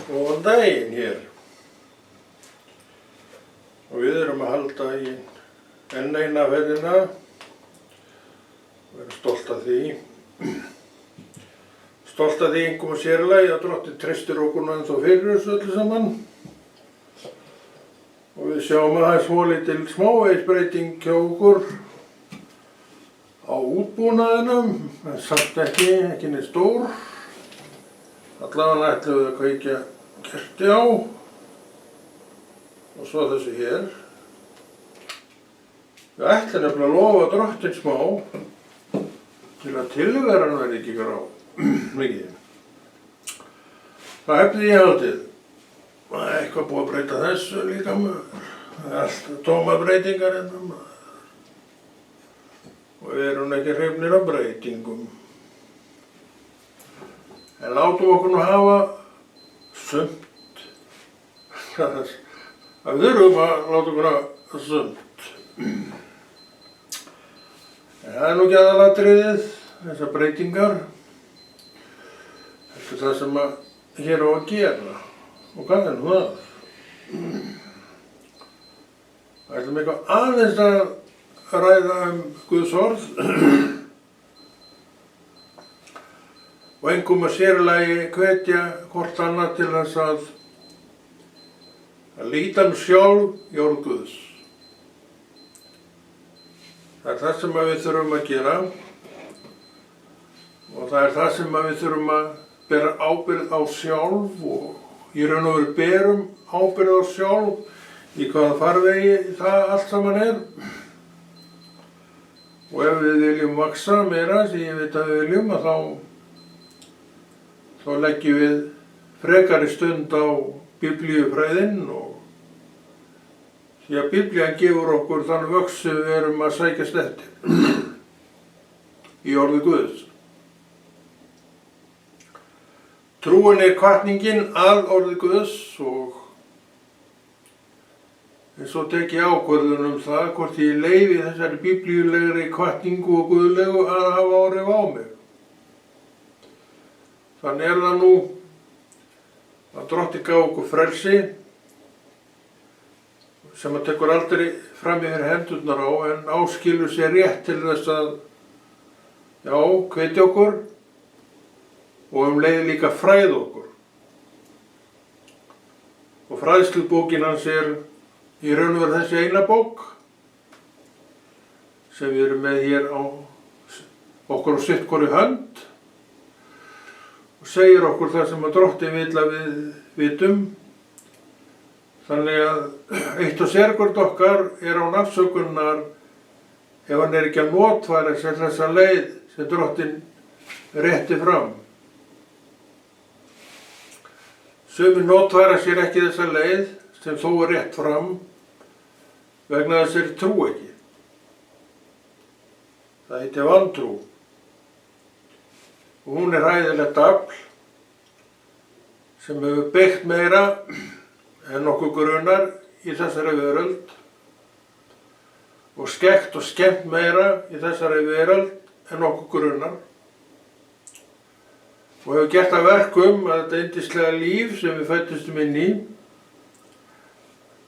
Góðan daginn hér. Og við erum að halda í enn eina ferðina. Við erum stolt af því. Stolt af því einkum og sérlega að Drottinn treystir okkur ennþá fyrir þessu öllu saman. Og við sjáum að það er svolítil smávegisbreyting hjá okkur á útbúnaðinum, en samt ekki neitt stór. Allavega ætlum við að kveikja kerti á og svo þessu hér. Við ætlum nefnilega að lofa Drottinn smá til að tilveran verði ekki grá mikið. Það hefði ég haldið. Það er eitthvað búið að breyta þessu líka maður. Það er alltaf tóma breytingar hérna maður. Og við erum ekki hrifnir af breytingum. En látum okkur nú hafa sumt. Það við þurfum að láta okkur hafa sumt. En það er nú ekki aðalatriðið, þessar breytingar. Þetta er það sem hér á að gera. Og hvað er nú það? Það ætlum eitthvað aðeins að ræða Guðs orð. Og einkum að sérlagi hvetja hvort annað til þess að líta sjálf í orð Guðs. Það er það sem við þurfum að gera og það er það sem við þurfum að bera ábyrgð á sjálf og í raun og veru berum ábyrgð á sjálf í hvaða farvegi það allt saman er. Og ef við viljum vaxa meira, sem ég veit að við viljum, þá leggjum við frekari stund á biblíufræðin og því að Biblían gefur okkur þann vöxt sem við erum að sækjast eftir í orði Guðs. Trúin er hvatningin að orði Guðs og eins og tek ég ákvörðun það hvort ég leyfi þessari biblíulegri hvatningu og guðlegu að hafa áhrif á mig. Þannig er það nú að Drottinn gaf okkur frelsi sem að tekur aldrei fram yfir hendurnar á en áskilur sér rétt til þess að hvetja okkur og leið líka fræða okkur. Og fræðslubókin hans er í raun og veru þessi eina bók sem við erum með hér á okkur á sitt hvorri hönd og segir okkur það sem að Drottinn vill að við vitum. Þannig að eitt og sérkvört okkar er án afsökunar ef hann er ekki að notfæra sér þessa leið sem Drottinn rétti fram. Sumir notfæra sér ekki þessa leið sem þó er rétt fram vegna þess að þeir trú ekki. Það heitir vantrú. Og hún er hræðilegt afl sem hefur byggt meira en nokkuð grunar í þessari veröld og skekkt og skemmt meira í þessari veröld en nokkuð grunar og hefur gert að verkum að þetta yndislega líf sem við fæddumst inn í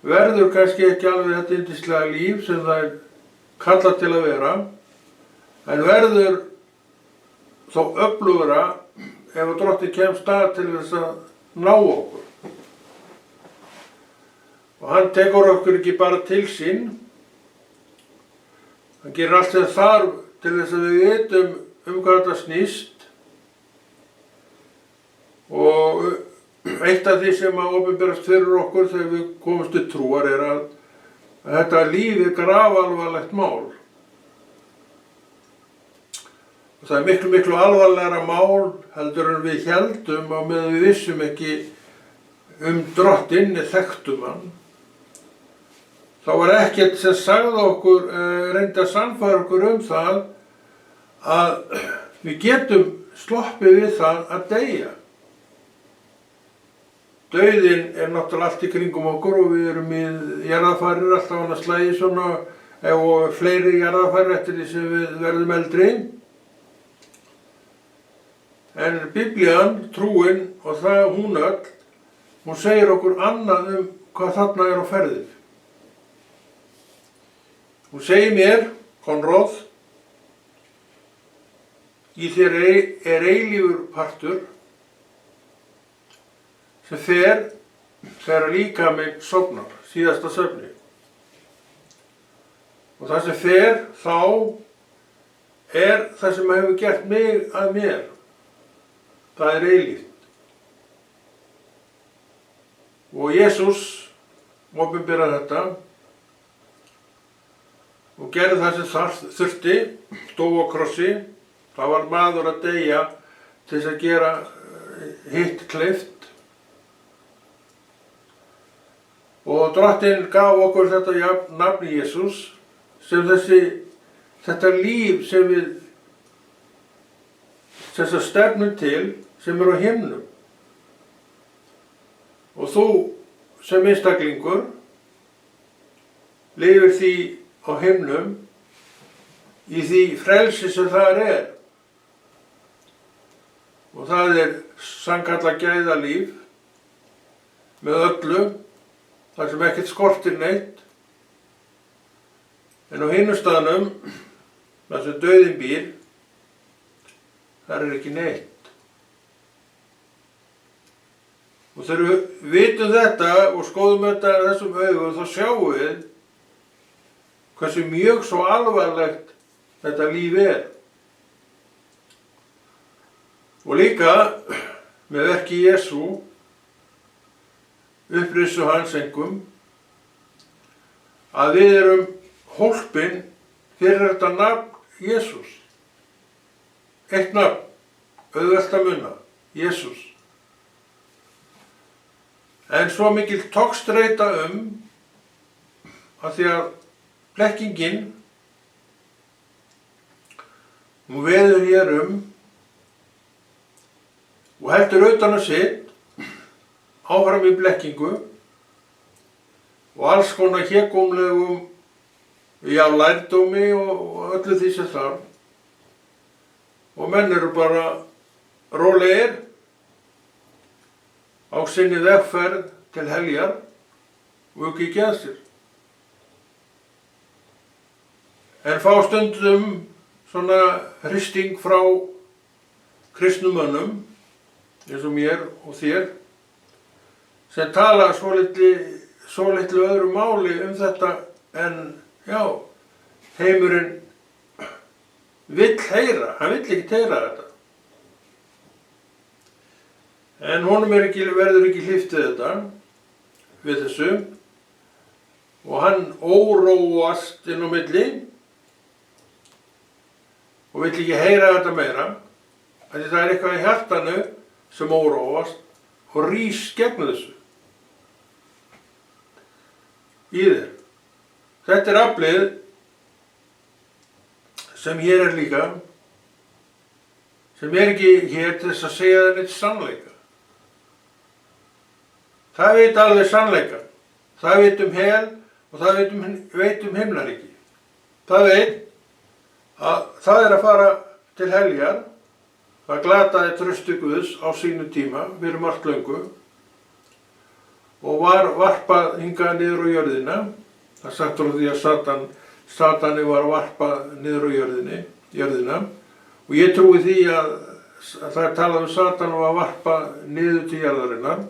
verður kannski ekki alveg þetta yndislega líf sem það er kallað til að vera en verður þó öflugra ef að Drottinn kemst að til þess að ná okkur. Og hann tekur okkur ekki bara til sín, hann gerir allt sem þarf til þess að við vitum hvað þetta snýst og eitt af því sem að opinberast fyrir okkur þegar við komumst til trúar er að þetta líf er grafalvarlegt mál. Og það er miklu alvarlegra mál heldur en við héldum á meðan við vissum ekki Drottinn, þekktum hann. Þá var ekkert sem sagði okkur, reyndi að sannfæra okkur það að við getum sloppið við það að deyja. Dauðinn er náttúrulega allt í kringum okkur og við erum í jarðarfarir alltaf annað slagi svona og fleiri jarðarfarir eftir því sem við verðum eldri. En Biblían, trúin og það hún öll hún segir okkur annað hvað þarna á ferðinni. Hún segir mér, Konráð, í þér eilífur partur sem fer þegar líkaminn sofnar, síðasta svefni. Og það sem fer þá það sem hefur gert mig að mér. Það eilíft. Og Jesús opinberar þetta og gerði það sem þurfti, dó á krossi. Það var maður að deyja til þess að gera hitt kleift. Og Drottinn gaf okkur þetta nafn Jesús sem þetta líf sem við stefnum til sem á himnum. Og þú sem einstaklingur lifir því á himnum í því frelsi sem þar og það sannkallað gæðalíf með öllu, þar sem ekkert skortir neitt, en á hinum staðnum, þar sem dauðinn býr, þar ekki neitt. Og þegar við vitum þetta og skoðum þetta þessum augum, þá sjáum við hversu mjög svo alvarlegt þetta líf Og líka með verki Jesú, upprissu hans einkum, að við erum hólpin fyrir þetta nafn Jesús. Eitt nafn, auðvelt að muna, Jesús. En svo mikil togstreita að því að blekkingin, hún veður hér og heldur utan að sitt, áfram í blekkingu og alls konar hégómlegum, lærdómi og öllu því sem þarf. Og menn eru bara rólegir á sinni vegferð til heljar og ekki að sér. En fá stundum svona hristing frá kristnum mönnum, eins og mér og þér, sem tala svo litlu öðru máli þetta en heimurinn vill heyra, hann vill ekki heyra þetta. En honum verður ekki hlíft við þessu og hann óróast inn á milli og vill ekki heyra þetta meira, af því það eitthvað í hjartanu sem óróast og rís gegn þessu í þér. Þetta aflið sem hér líka, sem ekki hér til þess að segja það neitt sannleika. Það veit alveg sannleika. Það veit hel og það veit himnaríki. Það veit að það að fara til heljar. Það glataði trausti Guðs á sínu tíma, fyrir margt löngu, og var varpað hingað niður á jörðina. Það sagt frá því að Satani var varpað niður á jörðina, og ég trúi því að það talað Satan var varpað niður til jarðarinnar,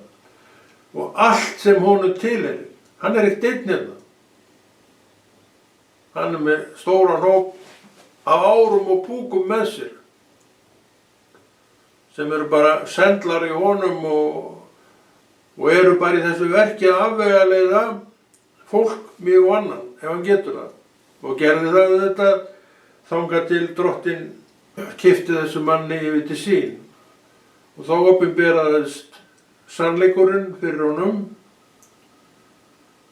og allt sem honum tilheyrir, hann ekkert einn hérna. Hann með stóran hóp af árum og púkum með sér, sem eru bara sendlar í honum og eru bara í þessu verki að afvegaleiða fólk mig og annan, ef hann getur það. Og gerði það þetta þangað til Drottinn keypti þessu manni yfir til sín. Og þá opinberaðist sannleikurinn fyrir honum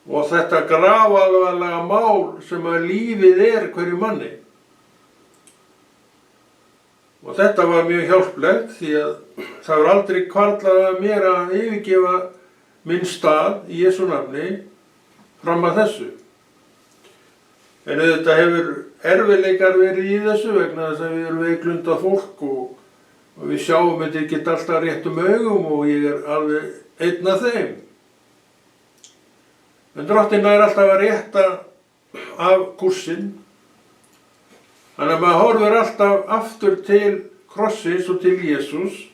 og þetta grafalvarlega mál sem að lífið hverju manni. Og þetta var mjög hjálplegt því að það var aldrei hvarflað að mér að yfirgefa minn stað í Jesú nafni fram að þessu. En þetta hefur erfiðleikar verið í þessu vegna þess að við erum veiklundað fólk og við sjáum þetta ekki alltaf réttum augum og ég alveg einn af þeim. En Drottinn nær alltaf að rétta af kúrsinn. Þannig að maður horfir alltaf aftur til krossins og til Jesús.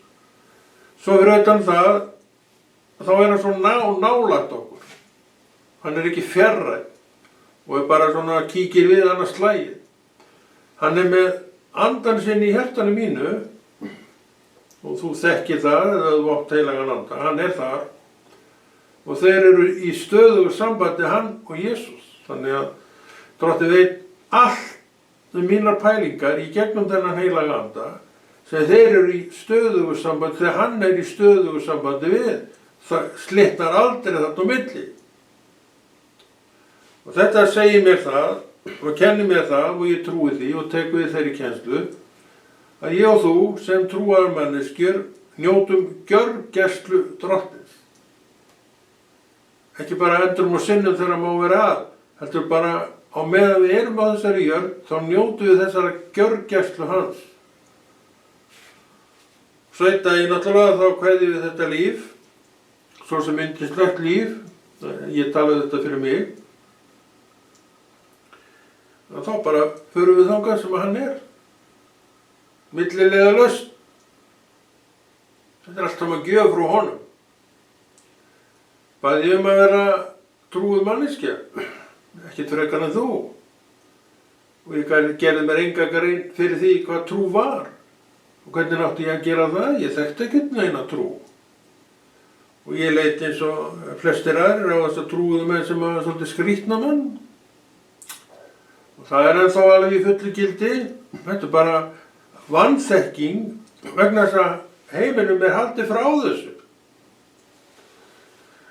Svo fyrir utan það, þá er hann svo nálægt okkur. Hann er ekki fjarræn og er bara svona kíkir við annars slagið. Hann er með andan sinn í hjartanu mínu og þú þekkir það eða þú átt heilagan anda. Hann er þar og þeir eru í stöðugu sambandi hann og Jesús. Þannig að Drottinn veit allt mínar pælingar í gegnum þennan heilaga anda sem þeir eru í stöðugu sambandi, þegar hann er í stöðugu sambandi við, það slitnar aldrei þarna á milli. Og þetta segir mér það og kennir mér það og ég trúi því og tek við þeirri kennslu að ég og þú sem trúaðar manneskjur njótum gjörgæslu Drottins. Ekki bara endurum og sinnum þegar má vera að, heldur bara á meðan við erum á þessari jörð, þá njótum við þessara gjörgæslu hans. Svo einn daginn náttúrulega þá kveði við þetta líf, svo sem yndislegt líf, ég talaði þetta fyrir mig, og þá bara förum við þangað sem hann er, millilega laust. Þetta er allt saman gjöf frá honum. Bæði að vera trúið manneskja, ekkert frekar en þú. Og ég gerði mér enga grein fyrir því hvað trú var. Og hvernig átti ég að gera það? Ég þekkti ekkert neina trú. Og ég leit eins og flestir aðrir á þess að trúuðu menn sem var svolítið skrýtna menn. Og það er ennþá alveg í fullu gildi. Þetta er bara vanþekking vegna þess að heiminum er haldið frá þessu.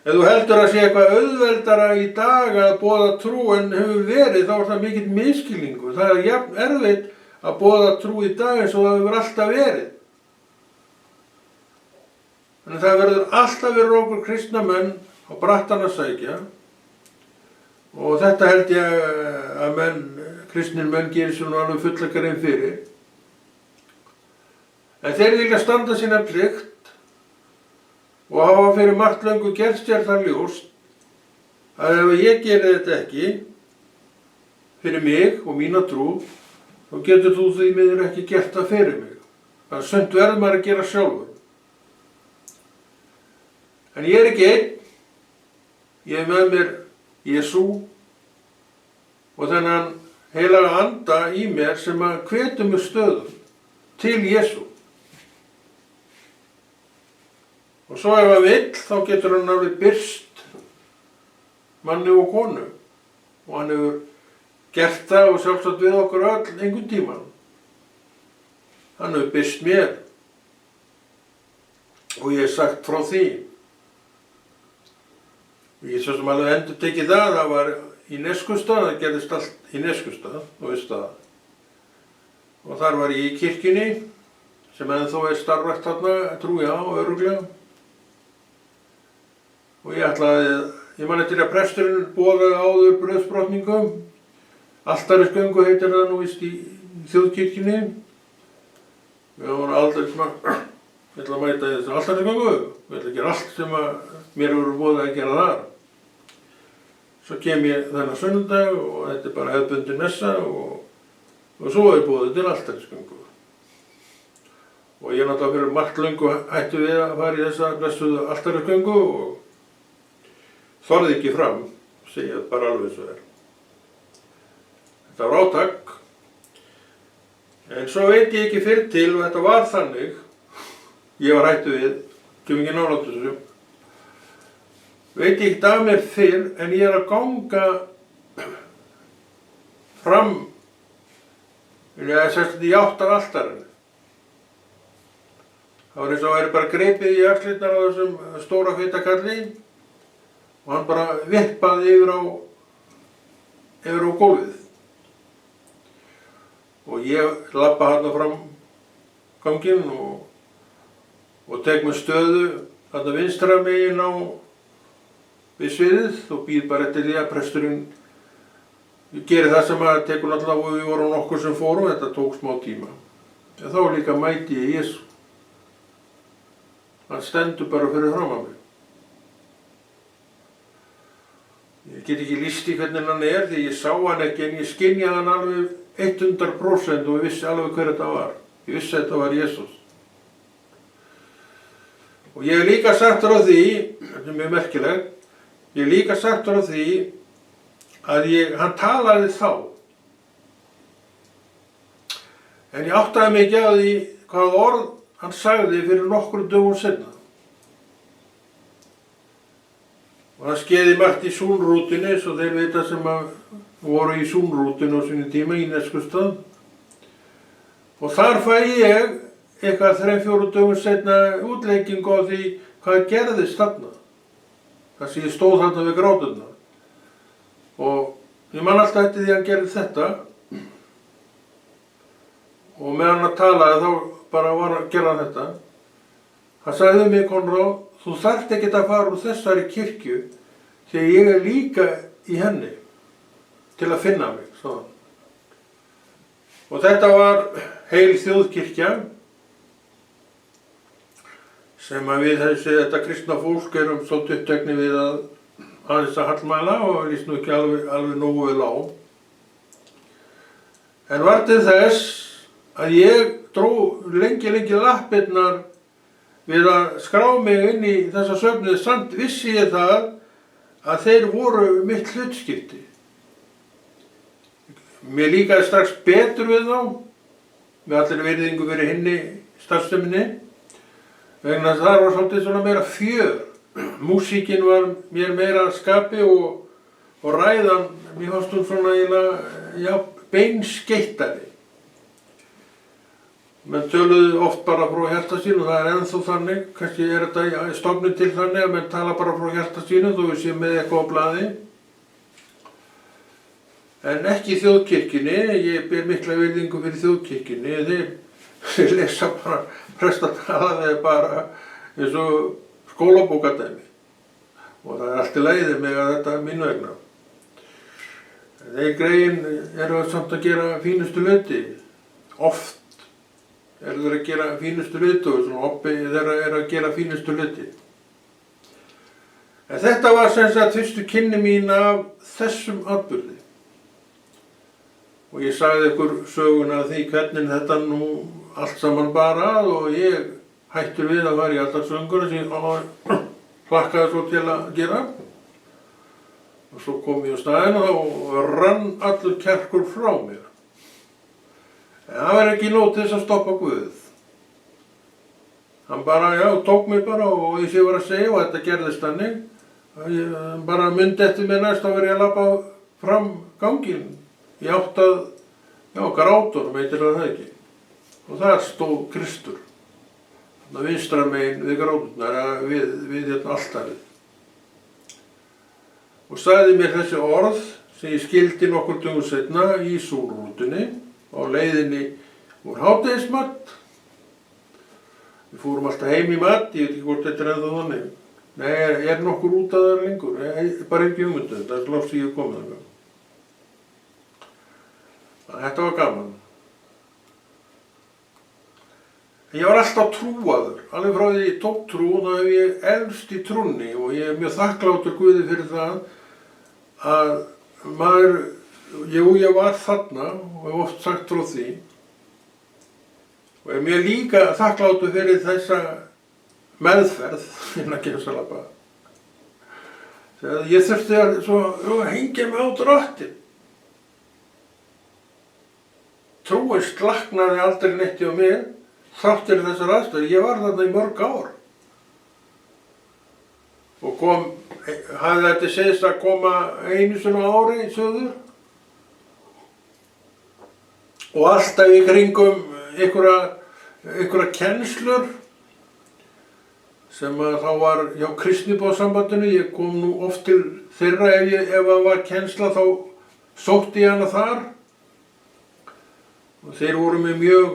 Ef þú heldur að sé eitthvað auðveldara í dag að boða trú en hefur verið, þá er það mikill misskilningur. Það er jafn erfitt að boða trú í dag eins og það hefur alltaf verið. Þannig það verður alltaf verið okkur kristna menn á brattan að sækja og þetta held ég að kristnir menn gerir sér nú alveg fulla grein fyrir. En þeir vilja standa sína plikt og hafa fyrir margt löngu gert sér það ljóst að ef ég geri þetta ekki fyrir mig og mína trú, þá getur þú því miður ekki gert það fyrir mig. Það er sumt verður maður að gera sjálfur. En ég er ekki einn. Ég er með mér Jesú og þennan heilaga anda í mér sem að hvetur mig stöðum til Jesú. Og svo ef hann vill, þá getur hann alveg birst manni og konu. Og hann hefur gert það og sjálfsagt við okkur öll einhvern tímann. Hann hefur birst mér. Og ég hef sagt frá því. Ég svo sem alveg endur tekið það var í Neskustad, það gerðist allt í Neskustad, þú veist það. Og þar var ég í kirkjunni, sem ennþá er starfrækt þarna, trúi á, örugglega. Og ég man eftir að presturinn boðaði áður brauðsbrotningum. Altarisgöngu heitir það nú víst í þjóðkirkjunni. Við vorum aldrei ég ætla að mæta í þessu altarisgöngu. Ég ætla að gera allt sem mér voru boðið að gera þar. Svo kem ég þennan sunnudag og þetta er bara hefðbundin messa og svo er boðið til altarisgöngu. Og ég náttúrulega fyrir margt löngu hættu við að fara í þessa blessuðu altarisgöngu og þorði ekki fram, segja bara alveg svo er. Þetta var átak, en svo veit ég ekki fyrir til og þetta var þannig, ég var hættu við, kemur ekki nálægt þessu, veit ég ekki af mér fyrr en ég er að ganga fram, í átt af altarinu. Það var eins og væri bara gripið í axlirnar á þessum stóra feita kalli og hann bara vippaði yfir á gólfið. Og ég labba þarna fram ganginn og tek með stöðu þarna vinstra megin á við sviðið og býð bara eftir því að presturinn gerir það sem að tekur náttúrulega og við vorum nokkur sem fórum, þetta tók smá tíma. En þá líka mæti ég Jesú. Hann stendur bara fyrir fram að mig. Ég get ekki lýst í hvernig hann því ég sá hann ekki en ég skynjaði hann alveg 100% og ég vissi alveg hver þetta var. Ég vissi að þetta var Jesús. Og ég hef líka sagt frá því, þetta er mjög merkileg, ég hef líka sagt frá því að hann talaði þá. En ég áttaði mig ekki á því hvað orð hann sagði fyrir nokkrum dögum seinna. Og það skeiði margt í Súlrútunni, svo þeir vita sem voru í Súlrútunni á sinni tíma í Neskustad. Og þar fæ ég eitthvað 3-4 dögum seinna útleggingu á því hvað gerðist þarna. Það sem ég stóð þarna við gráturnar. Og ég man alltaf eftir því að hann gerði þetta. Og meðan hann talaði þá bara var að gera þetta. Hann sagði mig, Konráð, þú þarft ekkert að fara úr þessari kirkju því að ég er líka í henni til að finna mig, sagði hann. Og þetta var heil þjóðkirkja sem að við þetta kristna fólk erum svo upptekni við að aðeins að hallmæla og líst nú ekki alveg nógu vel á. En var til þess að ég dró lengi lappirnar við að skrá mig inn í þessa söfnuði, samt vissi ég það að þeir voru mitt hlutskipti. Mér líkaði strax betur við þá, með allir virðingu fyrir hinni starfseminni, vegna þess að það var svolítið svona meira fjör. Músíkin var mér meira skapi og ræðan, mér fannst hún svona beinskeittari. Menn töluðu oft bara frá hjarta sínu og það er ennþá þannig, kannski er þetta stofnun til þannig að menn tala bara frá hjarta sínu þó við séum með eitthvað á blaði. En ekki í þjóðkirkjunni, ég ber mikla virðingu fyrir þjóðkirkjunni, þeir lesa bara, prestatalaði bara eins og skólabókardæmi. Og það er allt í lagi með þetta mínu vegna. Þeir greiðin eru samt að gera fínustu hluti, oft. Þeir að gera fínustu hluti og svona hobby þeirra að gera fínustu hluti. En þetta var sem sagt fyrstu kynni mín af þessum atburði. Og ég sagði ykkur söguna af því hvernig þetta nú allt saman bara og ég hættur við að fara í altarsönguna sem ég hlakkaði svo til að gera. Og svo kom ég á staðinn og rann allur kjarkur frá mér. En það var ekki nóg til þess að stoppa Guð. Hann bara, tók mig bara og ég var að segja og þetta gerðist þannig. Ég bara myndi eftir mér næst að vera ég að labba fram ganginn. Ég átt að, grátur, heitir það ekki. Og þar stóð Kristur. Þannig að vinstra megin við gráturnar, við altarið. Og sagði mér þessi orð sem ég skildi nokkur dögum seinna í Súlrútunni. Á leiðinni úr hádegismat. Við fórum alltaf heim í mat, ég veit ekki hvort þetta er ennþá þannig. Nei, er nokkur út að það lengur? Bara ekki hugmyndu, það er slófs ég komið þangað. Þetta var gaman. Ég var alltaf trúaður, alveg frá því ég tók trú, þá hef ég elst í trúnni og ég er mjög þakkláttur Guði fyrir það að ég var þarna og hef oft sagt frá því og er mér líka þakkláttur fyrir þessa meðferð innan geimsalapa. Þegar ég þurfti að hengja mig á Drottinn. Trúin slaknaði aldrei neitt á mér, þáttir þessar aðstöður. Ég var þarna í mörg ár. Og hafði þetta segist að koma einu sinni á ári í söður. Og alltaf í kringum einhverja kennslur sem að þá var hjá Kristniboðssambandinu. Ég kom nú oft til þeirra ef það var kennsla þá sótti ég hana þar. Og þeir voru með mjög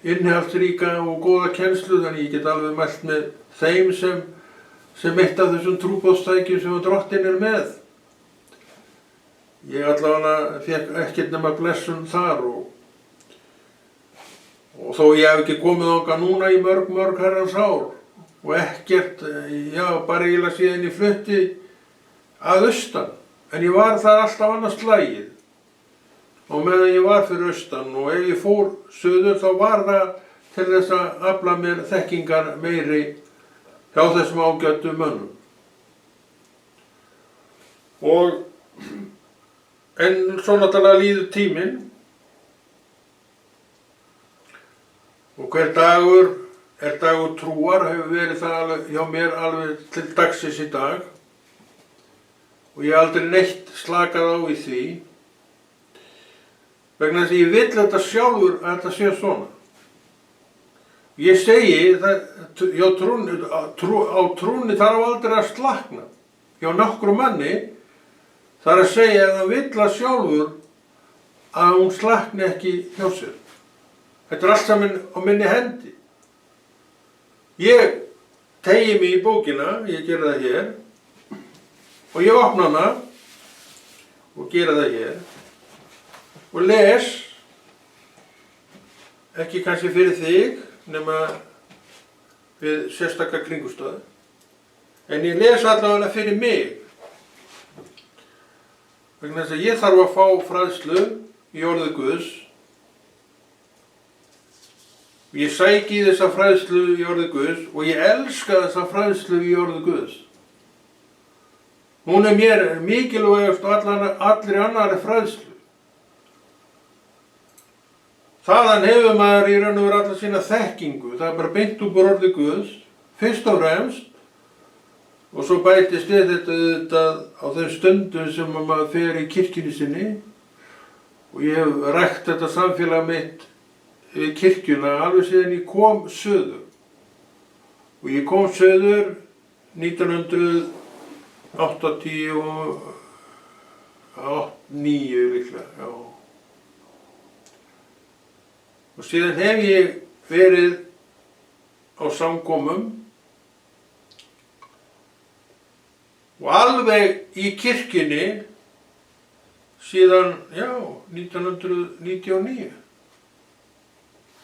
innihaldsríka og góða kennslu þannig ég get alveg mælt með þeim sem eitt af þessum trúboðstækjum sem Drottinn er með. Ég allavega fékk ekkert nema blessun þar og þó ég hef ekki komið þangað núna í mörg herrans ár og ekkert, bara eiginlega síðan ég flutti að austan en ég var þar alltaf annað slagið. Og meðan ég var fyrir austan og ef ég fór suður þá var það til þess að afla mér þekkingar meiri hjá þessum ágætu mönnum. En svo náttúrulega líður tíminn og hver dagur er dagur trúar, hefur verið það hjá mér alveg til dagsins í dag og ég hef aldrei neitt slakað á í því vegna þess að ég vill þetta sjálfur að þetta sé svona. Ég segi á trúnni þarf aldrei að slakna. Hjá nokkru manni þarf að segja að það vill að sjálfur að hún slakni ekki hjá sér. Þetta er allt saman á minni hendi. Ég teygi mig í bókina, ég gera það hér og ég opna hana og gera það hér og les, ekki kannski fyrir þig nema við sérstakar kringumstæður, en ég les allavega fyrir mig vegna þess að ég þarf að fá fræðslu í orði Guðs. Ég sæki þessa fræðslu í orði Guðs og ég elska þessa fræðslu í orði Guðs. Hún er mér mikilvægast á allri annari fræðslu. Þaðan hefur maður í raun og veru alla sína þekkingu. Það er bara beint úr orði Guðs, fyrst og fremst, og svo bætist þetta á þeim stundum sem maður fer í kirkjunni sinni og ég hef rækt þetta samfélag mitt við kirkjuna alveg síðan ég kom suður. Og ég kom suður 1989 líklega, já. Og síðan hef ég verið á samkomum og alveg í kirkjunni síðan, 1999.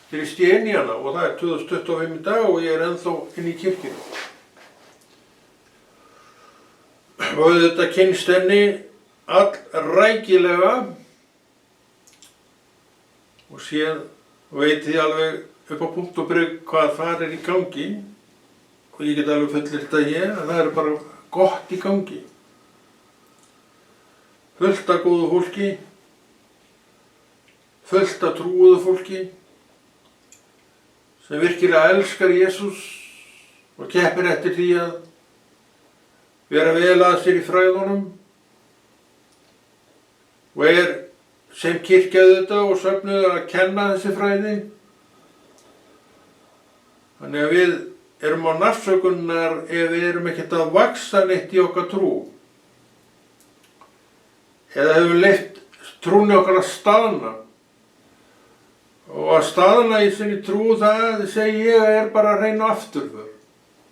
Þegar ég stíð inn í hana og það er 2025 í dag og ég er ennþá inn í kirkjunni. Og þetta kynnst henni allrækilega og síðan veit þið alveg upp á punkt og prik hvað þar er í gangi og ég get alveg fullyrt það hér að það er bara gott í gangi. Fullt af góðu fólki, fullt af trúuðu fólki sem virkilega elskar Jesús og keppir eftir því að vera vel að sér í fræðunum og sem kirkjaði þetta og söfnuðu að kenna þessi fræði. Þannig að við erum á nafnsökunnar ef við erum ekkert að vaxa neitt í okkar trú. Eða hefur leyft trúni okkar að staðna. Og að staðna í sinni trú, það segi ég er bara að reyna afturför.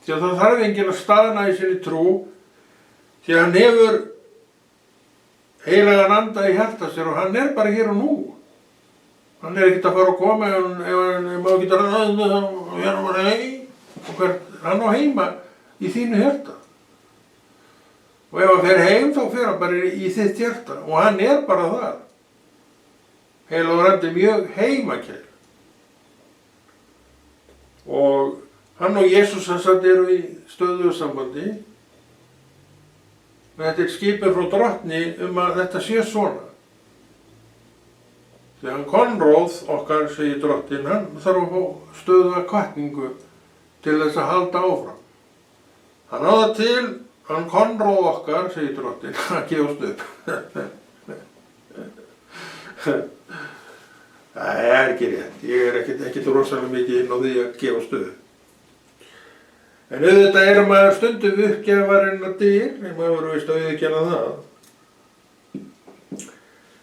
Því að það þarf enginn að staðna í sinni trú, því að hann hefur heilagan anda í hjarta sér og hann er bara hér og nú. Hann er ekkert að fara að koma ef hann má ekki hann á heima í þínu hjarta. Og ef hann fer heim þá fer hann bara í þitt hjarta og hann er bara þar. Heilagur andi mjög heimakær. Og hann og Jesús eru í stöðugu sambandi. Þetta er skipun frá drottni að þetta sé svona. Þegar hann Konráð okkar, segir drottin, hann þarf að fá stöðuga hvatningu til þess að halda áfram. Hann á það til, hann Konráð okkar, segir drottin, að gefast upp. Það er ekki rétt. Ég er ekkert rosalega mikið inn á því að gefast upp. En auðvitað maður stundum uppgjafarinn að dyr, en maður verður víst að viðurkenna það.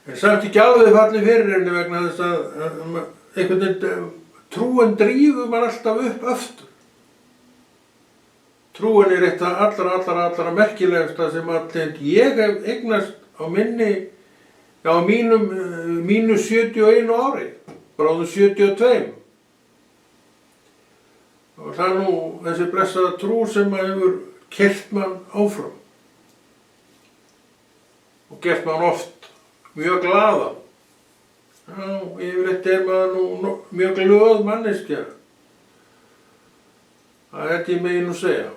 En samt ekki alveg fallið fyrir henni vegna þess að einhvern veginn trúin drífur maður alltaf upp aftur. Trúin er eitt af allra merkilegasta sem allir ég hef eignast á mínu 71 ári, bráðum 72. Og það er nú þessi blessaða trú sem hefur keyrt mann áfram. og gert mann oft mjög glaða. Já, yfirleitt maður nú mjög glöð manneskja. Það held ég megi nú segja.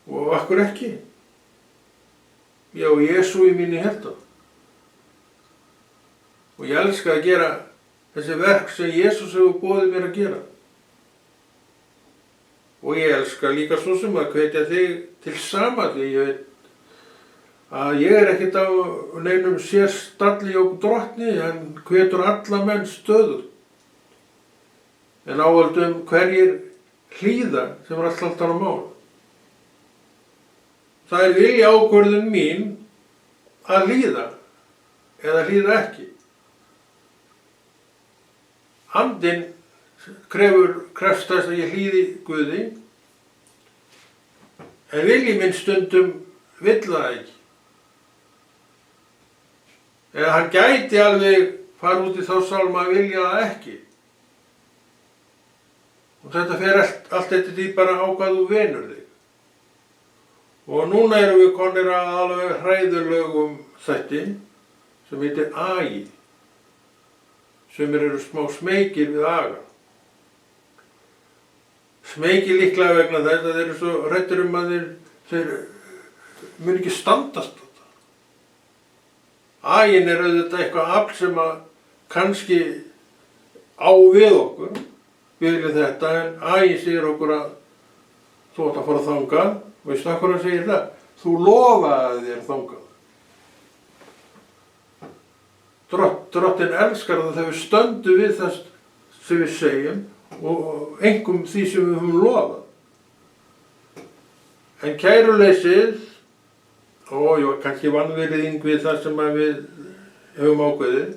Og akkur ekki? Ég á Jesú í mínu hjarta. Og ég elska að gera þessi verk sem Jesús hefur boðið mér að gera. Og ég elska líka svo sem að hvetja þig til sama, því ég veit að ég ekkert á neinum sérstalli og drottni, hann hvetur alla menn stöðugt. En ávöldum hverjir hlýða sem alltaf á mál. Það er vilja ákvörðun mín að hlýða eða hlýða ekki. Andinn krefst þess að ég hlýði Guði, en vilji minn stundum vill það ekki. Eða hann gæti alveg fara út í þá sálma að vilja það ekki. Og þetta fer allt eftir því bara á hvað þú venur þig. Og núna erum við konir að alveg hræðurlegum þætti sem heitir agi. Sumir eru smá smeykir við aga. Smeykir líklega vegna þess að þeir eru svo hræddir að þeir mun ekki standast þetta. Agin er auðvitað eitthvað afl sem að kannski á við okkur, vilja þetta, en agi segir okkur að þú átt að fara þangað. Veistu hvað hann segir það? Þú lofaði þér þangað. Drottinn elskar það þegar við stöndum við það sem við segjum og einkum því sem við höfum lofað. En kæruleysið, og kannski vanvirðing við það sem við höfum ákveðið,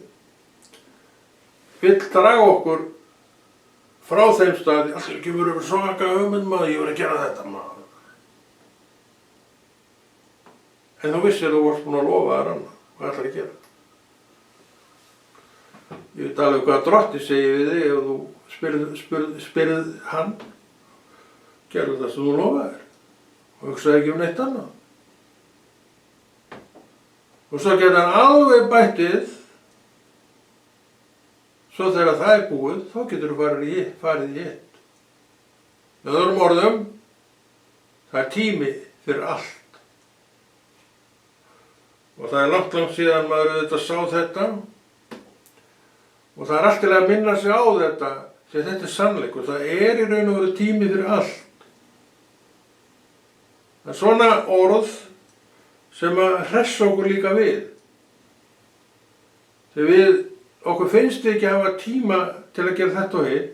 vill draga okkur frá þeim staði, allir ekki verið svaka hugmynd maður, ég verið að gera þetta maður. En þú vissir að þú varst búin að lofa þér annað, hvað ætlar að gera? Ég veit alveg hvað Drottinn segir við þig og þú spyrð hann, gerðu það sem þú lofaði þér og hugsaði ekki neitt annað. Og svo geta hann alveg bættið, svo þegar það er búið, þá getur þú farið í hitt. Með öðrum orðum, það er tími fyrir allt. Og það er langt síðan maður auðvitað sá þetta og það er alltaf að minna sig á þetta því þetta er sannleikur. Það er í raun og veru tími fyrir allt. Það er svona orð sem að hressa okkur líka við. Þegar okkur finnst við ekki að hafa tíma til að gera þetta og hitt.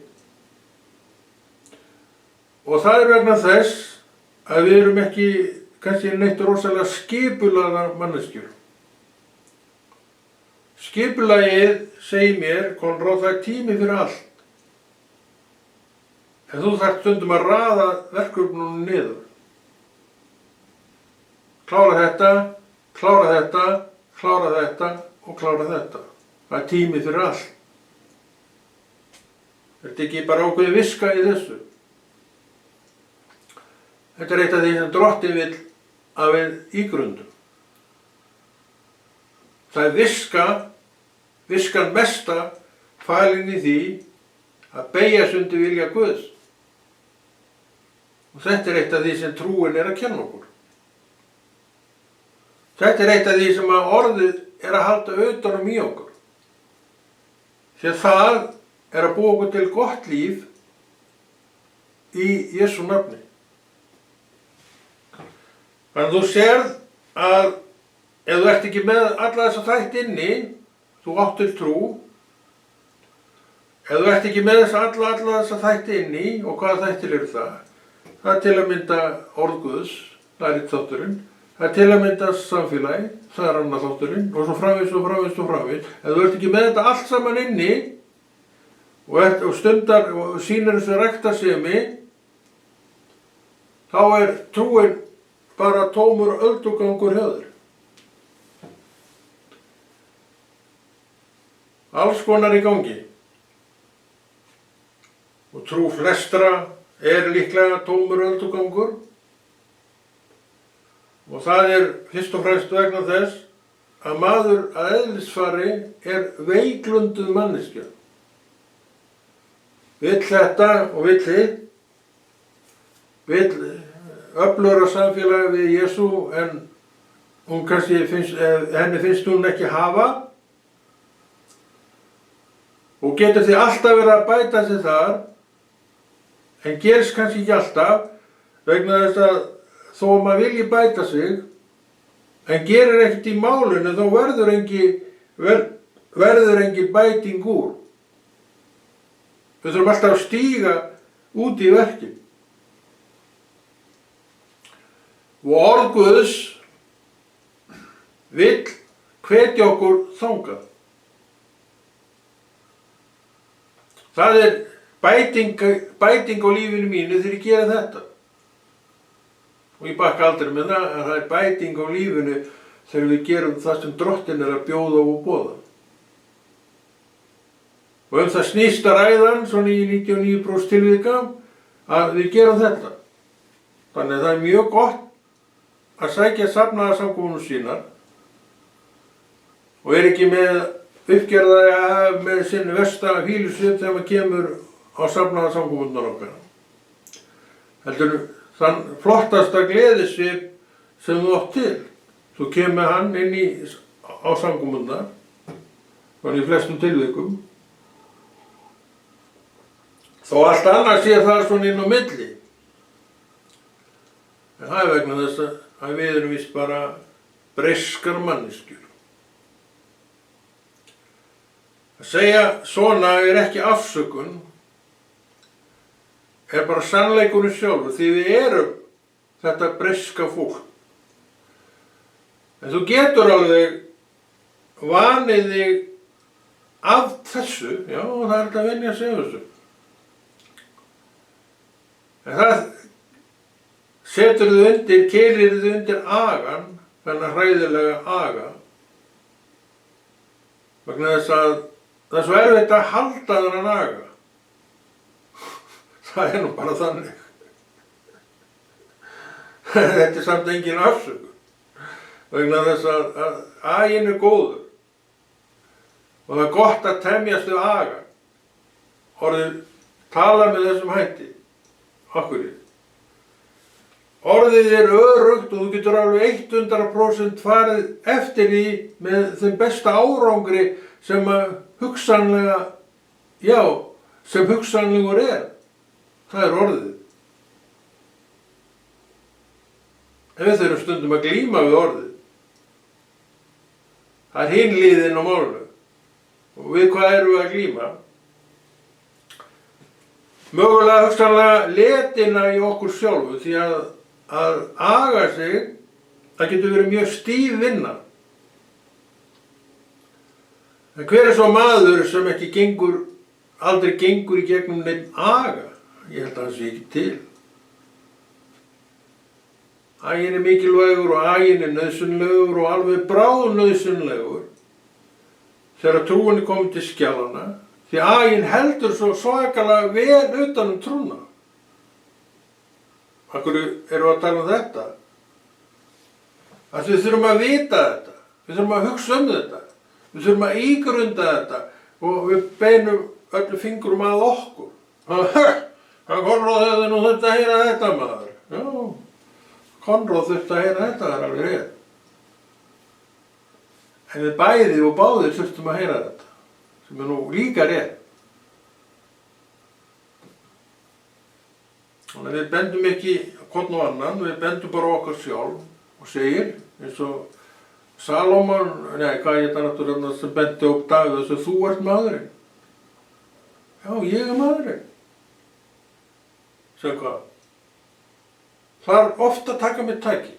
Og það er vegna þess að við erum ekki kannski neitt rosalega skipulagðar manneskjur. Skipulagið segir mér, Konráð, það er tími fyrir allt. En þú þarft stundum að raða verkefnunum niður. Klára þetta, klára þetta, klára þetta og klára þetta. Það er tími fyrir allt. Þetta ekki bara ákveðið viska í þessu. Þetta er eitt af því sem Drottinn vill að við ígrundum. Það er viskan mesta falin í því að beygja sig undir vilja Guðs. Og þetta er eitt af því sem trúin er að kenna okkur. Þetta er eitt af því sem að orðið er að halda utanum í okkur. Því að það er að búa okkur til gott líf í Jesú nafni. Þannig að þú sérð að ef þú ert ekki með alla þessa þætti inni, þú átt til trú, ef þú ert ekki með alla þessa þætti inni, og hvaða þættir eru það? Það er til að mynda orð Guðs, það er eitt þátturinn, það er til að mynda samfélagi, það er annar þátturinn, og svo framvegis og framvegis og framvegis. Ef þú ert ekki með þetta allt saman inni, og stundar og sýnir þessu ræktarsemi, þá er trúin bara tómur öldugangur hjá þér. Alls konar í gangi. Og trú flestra er líklega tómur öldugangur. Og það fyrst og fremst vegna þess að maður að eðlisfari veiklunduð manneskja. Vill þetta og vill hitt, vill öflugra samfélagi við Jesú en hún kannski henni finnst hún ekki hafa og getur því alltaf verið að bæta sig þar en gerist kannski ekki alltaf vegna þess að þó maður vilji bæta sig en gerir ekkert í málinu þá verður engin bæting úr. Við þurfum alltaf að stíga út í verkin. Og orð Guðs vill hvetja okkur þangað. Það bæting á lífinu mínu þegar ég gera þetta. Og ég bakka aldrei með það að það bæting á lífinu þegar við gerum það sem Drottinn að bjóða og boða. Og það snýst að ræðan, svona í 99% tilvika, að við gerum þetta. Þannig að það mjög gott að sækja safnaðarsamkomunum sínar og ekki með uppgerða með sinn versta fýlusvip þegar maður kemur á safnaðarsamkomunar okkar. Heldur þann flottasta gleðisvip sem þú átt til. Þú kemur hann inn á samkomunar, þannig í flestum tilvikum. Þó allt annað sé það svona inn á milli. En það vegna þess að við erum víst bara breyskar manneskjur. Að segja svona ekki afsökun, bara sannleikurinn sjálfur, því við erum þetta breyska fólk. En þú getur alveg vanið þig af þessu, já það þetta að venja að segja þessu. En það setur þau undir, keilir þau undir agan, þennan hræðilega aga. Vegna þess að það svo erfitt að halda þennan aga. Það nú bara þannig. Þetta samt engin afsökun. Vegna þess að aginn góður. Og það gott að temjast við aga. Orðið tala með þessum hætti. Akkurri. Orðið örugt og þú getur alveg 100% farið eftir því með þeim besta árangri sem hugsanlega, sem hugsanlegur Það orðið. En við þurfum stundum að glíma við orðið. Það hin hliðin á málinu. Og við hvað erum við að glíma? Mögulega hugsanlega letina í okkur sjálfu því að aga sig, það getur verið mjög stíf vinna. En hver svo maður sem ekki aldrei gengur í gegnum neinn aga? Ég held að það sé ekki til. Aginn mikilvægur og aginn nauðsynlegur og alveg bráðnauðsynlegur þegar trúin komið til skjalana. Því aginn heldur svo svakalega vel utan trúna. Af hverju erum við að tala þetta? Að við þurfum að vita þetta. Við þurfum að hugsa þetta. Við þurfum að ígrunda þetta. Og við beinum öllu fingurum að okkur. Konráð hefði nú þurft að heyra þetta maður. Já, Konráð þurft að heyra þetta, það alveg rétt. En við bæði og báðir þurftum að heyra þetta. Sem nú líka rétt. Þannig að við bendum ekki hvorn og annan, við bendum bara okkar sjálf og segir, eins og Salómon, hvað ég þetta náttúrulega sem bendi upp Davíð þess að þú ert maðurinn. Já, ég maðurinn. Segðu hvað? Það oft að taka mig tæki.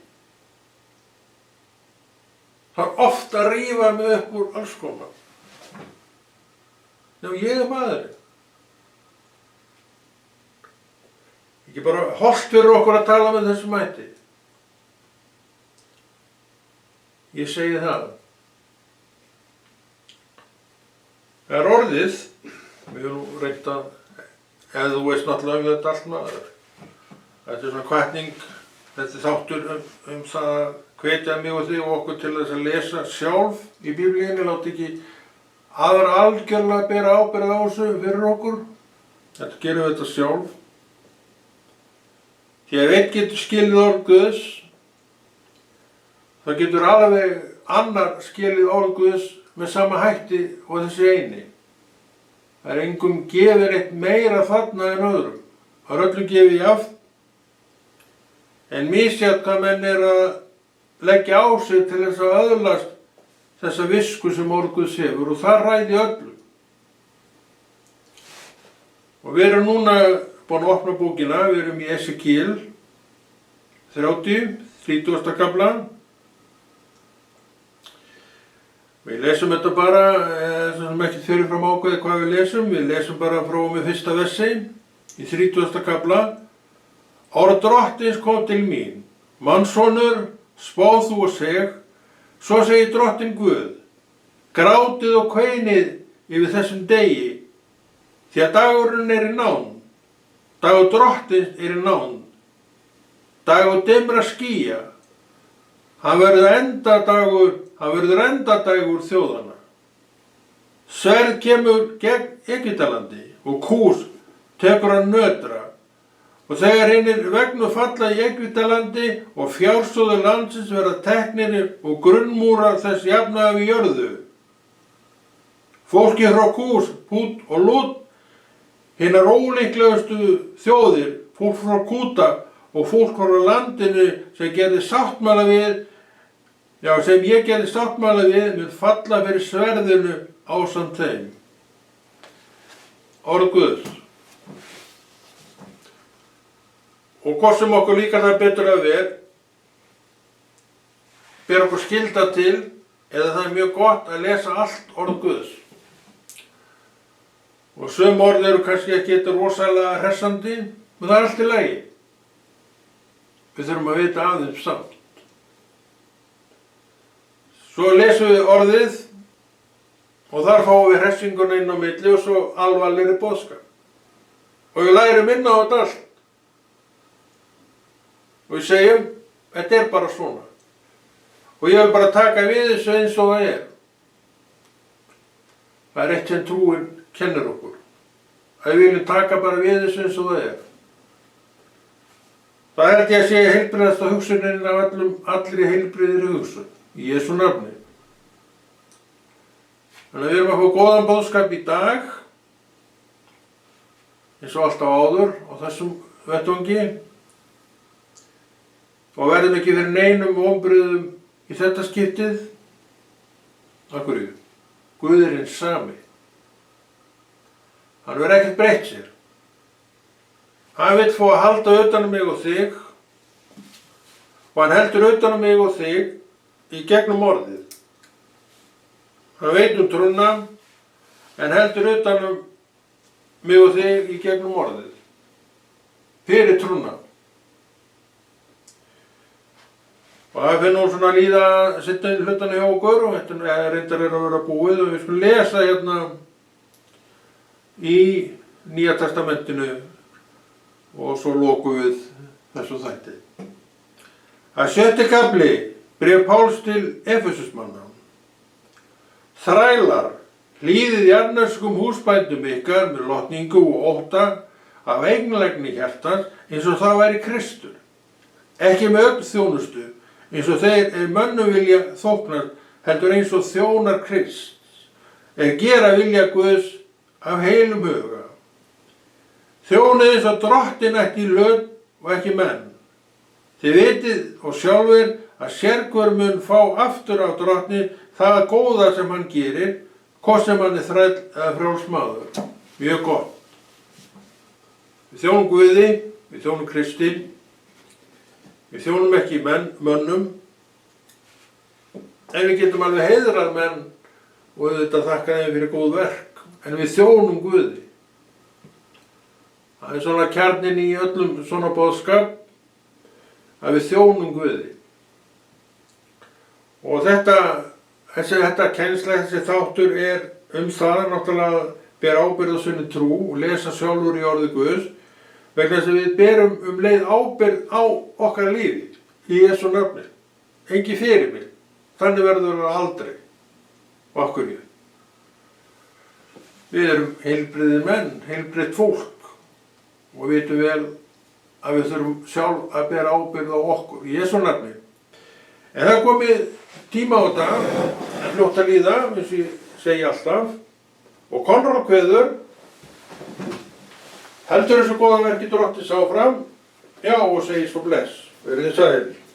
Það oft að rífa mig upp úr alls konar. Já, ég maðurinn. Ekki bara hollt fyrir okkur að tala með þessum hætti. Ég segi það. Það orðið, við erum reynt að, ef þú veist náttúrulega þetta allt maður. Þetta svona hvatning Þetta er þáttur það að hvetja mig og þig og okkur til þess að lesa sjálf í Biblíunni, láta ekki aðra algjörlega bera ábyrgð á þessu fyrir okkur. Þetta gerum við þetta sjálf. Því ef einn getur skilið orð Guðs, þá getur alveg annar skilið orð Guðs með sama hætti og þessi eini. Það er engum gefið eitt meira þarna en öðrum. Það er öllum gefið jafnt. En misjafnt hvað menn að leggja á sig til þess að öðlast þessa visku sem orð Guðs hefur, og það ræði öllu. Og við erum núna búin að opna bókina, við erum í Esekiel 30. kafla. Við lesum þetta bara, sem ekki fyrirfram ákveði hvað við lesum bara frá með fyrsta versi í 30. kafla. Orð Drottins kom til mín, mannssonur, spáð þú og seg, svo segir Drottinn Guð, grátið og kveinið yfir þessum degi, því að dagurinn er í nánd, dagur Drottins er í nánd, dagur dimmra skýja, hann verður endadagur þjóðanna. Sverð kemur gegn Egyptalandi og Kús tekur hann nötra. Og þegar hinir vegnu falla í Egyptalandi og fjársjóðir landsins verða teknir og grunnmúrar þess jafna við jörðu. Fólki frá Kús, Pút og Lút, hinar ólíklegustu þjóðir, fólk frá Kúta og fólk frá landinu sem gerði sáttmála við, sem ég gerði sáttmála við, mun falla fyrir sverðinu ásamt þeim. Orð Guðs. Og hvort sem okkur líkar það betur að ber okkur skylda til, eða það er mjög gott að lesa allt orð Guðs. Og sum orð eru kannski ekki rosalega hressandi, men það er allt í lagi. Við þurfum að vita af þeim samt. Svo lesum við orðið og þar fáum við hressinguna inn á milli og svo alvarlegri boðskap. Og við lærum inn á þetta allt. Og við segjum, þetta er bara svona. Og ég vil bara taka við þessu eins og það er. Það er eitt sem trúin kennir okkur. Að við viljum taka bara við þessu eins og það er. Það er ekki að segja heilbrigðasta hugsunin af allri heilbrigðri hugsun. Í Jesú nafni. Þannig að við erum að fá góðan boðskap í dag. Eins og alltaf áður á þessum vettvangi. Og verðum ekki fyrir neinum vonbrigðum í þetta skiptið. Af hverju? Guð er hinn sami. Hann verður ekkert breytt sér. Hann vill fá að halda utan um mig og þig, og hann heldur utan um mig og þig í gegnum orðið. Hann veit trúna, en heldur utan um mig og þig í gegnum orðið. Fyrir trúna. Og það fyrir nú svona að líða sitta hlutana hjá okkur, og þetta reyndar að vera búið, og við skulum lesa hérna í Nýja testamentinu og svo lokum við þessu þætti. Að 7. kafli, bréf Páls til Efesusmanna. Þrælar, hlýðið jarðneskum húsbændum ykkar með lotningu og ótta af einlægni hjartans eins og það væri Kristur. Ekki með öll þjónustu, eins og þeir mönnum vilja þóknast, heldur eins og þjónar Krist, gera vilja Guðs af heilum huga. Þjónið eins og Drottinn ekki lönd og ekki menn. Þið vitið og sjálfir að sérhver mun fá aftur á Drottni það góða sem hann gerir, hvort sem hann þræll eða frjáls maður. Mjög gott. Við þjónum Guði, við þjónum Kristi, við þjónum ekki mönnum, en við getum alveg heiðrað menn og auðvitað þakka þeim fyrir góð verk, en við þjónum Guði. Það er svona kjarninn í öllum svona boðskap, að við þjónum Guði. Og þetta kennsla, þessi þáttur það náttúrulega ber ábyrgð á sinni trú og lesa sjálfur í orði Guðs, Vegna þess að við berum leið ábyrgð á okkar lífi í Jesú nafni. Engi fyrirmynd. Þannig verður það aldrei. Og af hverju? Við erum heilbrigðir menn, heilbrigt fólk og vitum vel að við þurfum sjálf að bera ábyrgð á okkur í Jesú nafni. En það komið tíma á þetta, fljótt að líða, eins og ég segi alltaf, og Konráð kveður, heldur þessu góða verki Drottins áfram, já, og segir svo bless, verið þið sæl.